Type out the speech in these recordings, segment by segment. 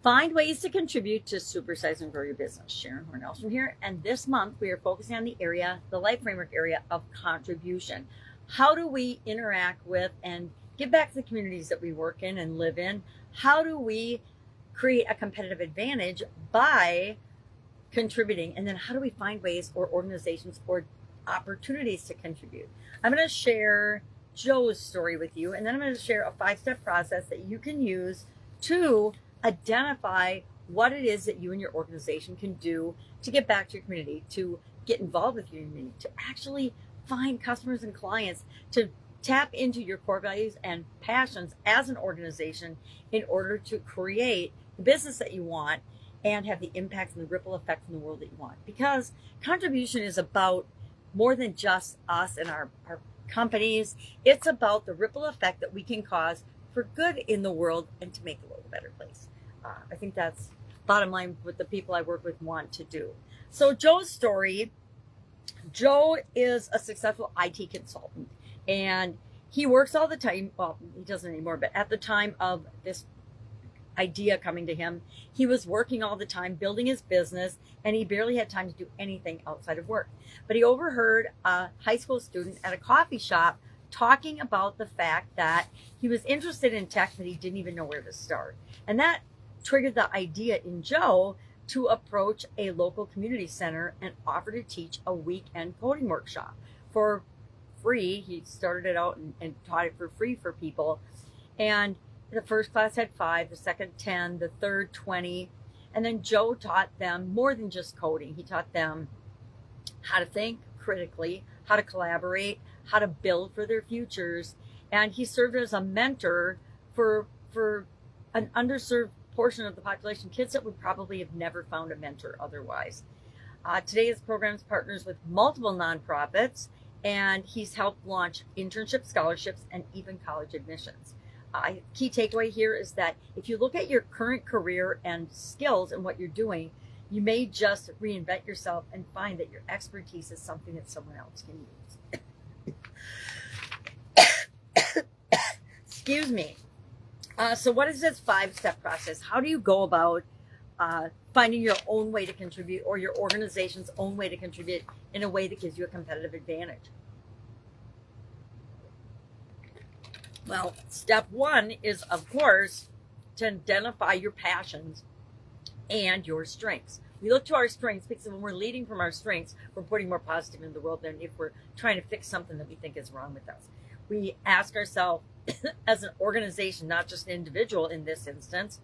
Find ways to contribute to supersize and grow your business. Sharon Horne-Ellstrom here, and this month we are focusing on the life framework area of contribution. How do we interact with and give back to the communities that we work in and live in? How do we create a competitive advantage by contributing? And then how do we find ways or organizations or opportunities to contribute? I'm going to share Joe's story with you, and then I'm going to share a 5-step process that you can use to identify what it is that you and your organization can do to get back to your community, to get involved with your community, to actually find customers and clients, to tap into your core values and passions as an organization in order to create the business that you want and have the impact and the ripple effect in the world that you want. Because contribution is about more than just us and our companies. It's about the ripple effect that we can cause for good in the world and to make the world a better place. I think that's bottom line what the people I work with want to do. So Joe's story, Joe is a successful IT consultant, and he works all the time. Well, he doesn't anymore, but at the time of this idea coming to him, he was working all the time, building his business, and he barely had time to do anything outside of work. But he overheard a high school student at a coffee shop talking about the fact that he was interested in tech, but he didn't even know where to start. And that triggered the idea in Joe to approach a local community center and offer to teach a weekend coding workshop for free. He started it out and taught it for free for people. And the first class had 5, the second 10, the third 20. And then Joe taught them more than just coding. He taught them how to think critically, how to collaborate, how to build for their futures. And he served as a mentor for an underserved portion of the population, kids that would probably have never found a mentor otherwise. Today his programs partners with multiple nonprofits, and he's helped launch internship scholarships and even college admissions. Key takeaway here is that if you look at your current career and skills and what you're doing, you may just reinvent yourself and find that your expertise is something that someone else can use. Excuse me. So what is this 5-step process? How do you go about finding your own way to contribute, or your organization's own way to contribute in a way that gives you a competitive advantage? Well, step 1 is, of course, to identify your passions and your strengths. We look to our strengths because when we're leading from our strengths, we're putting more positive in the world than if we're trying to fix something that we think is wrong with us. We ask ourselves, as an organization, not just an individual in this instance,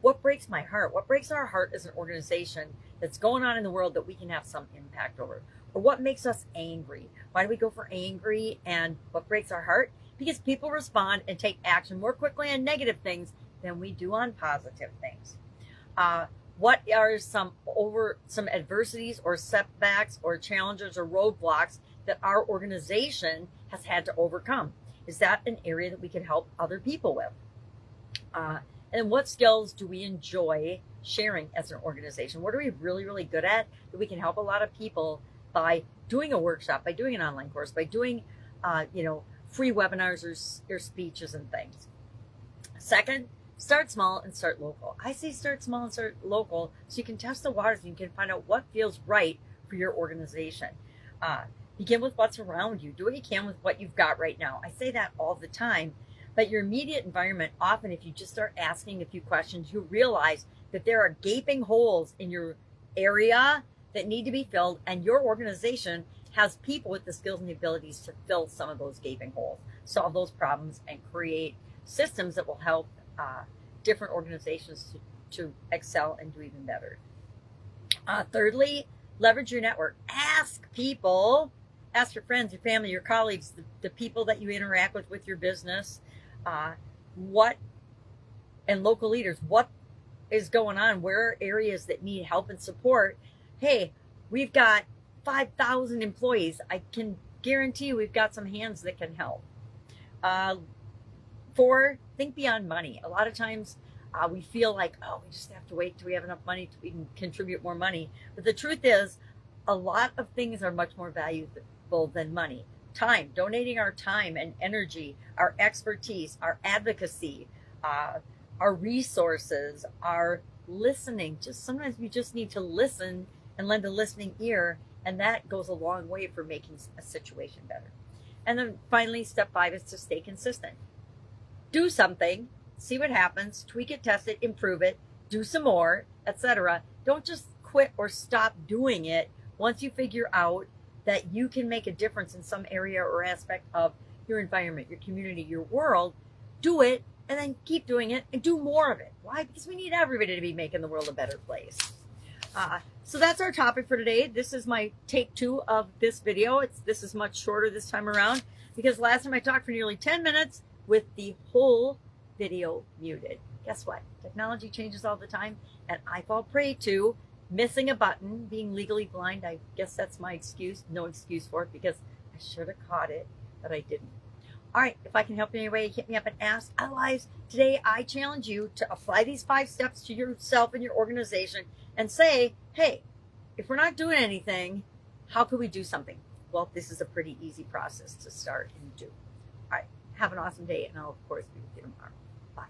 what breaks my heart? What breaks our heart as an organization that's going on in the world that we can have some impact over? Or what makes us angry? Why do we go for angry? And what breaks our heart? Because people respond and take action more quickly on negative things than we do on positive things. What are some adversities or setbacks or challenges or roadblocks that our organization has had to overcome? Is that an area that we can help other people with? And what skills do we enjoy sharing as an organization? What are we really, really good at that we can help a lot of people by doing a workshop, by doing an online course, by doing, free webinars or speeches and things? Second, start small and start local. I say start small and start local so you can test the waters and you can find out what feels right for your organization. Begin with what's around you. Do what you can with what you've got right now. I say that all the time, but your immediate environment, often if you just start asking a few questions, you realize that there are gaping holes in your area that need to be filled, and your organization has people with the skills and the abilities to fill some of those gaping holes, solve those problems, and create systems that will help different organizations to excel and do even better. Thirdly, leverage your network. Ask people, ask your friends, your family, your colleagues, the people that you interact with your business, and local leaders, what is going on? Where are areas that need help and support? Hey, we've got 5,000 employees. I can guarantee you we've got some hands that can help. 4, think beyond money. A lot of times we feel like, we just have to wait till we have enough money to we can contribute more money. But the truth is, a lot of things are much more valuable than money. Time, donating our time and energy, our expertise, our advocacy, our resources, our listening. Just sometimes we just need to listen and lend a listening ear, and that goes a long way for making a situation better. And then finally, step 5 is to stay consistent. Do something, see what happens, tweak it, test it, improve it, do some more, etc. Don't just quit or stop doing it once you figure out that you can make a difference in some area or aspect of your environment, your community, your world. Do it, and then keep doing it and do more of it. Why? Because we need everybody to be making the world a better place. So that's our topic for today. This is my take 2 of this video. This is much shorter this time around because last time I talked for nearly 10 minutes with the whole video muted. Guess what? Technology changes all the time, and I fall prey to missing a button, being legally blind. I guess that's my excuse. No excuse for it because I should have caught it, but I didn't. All right, if I can help in any way, hit me up and ask. Otherwise, today I challenge you to apply these 5 steps to yourself and your organization and say, hey, if we're not doing anything, how could we do something? Well, this is a pretty easy process to start and do. All right, have an awesome day, and I'll, of course, be with you tomorrow. Bye.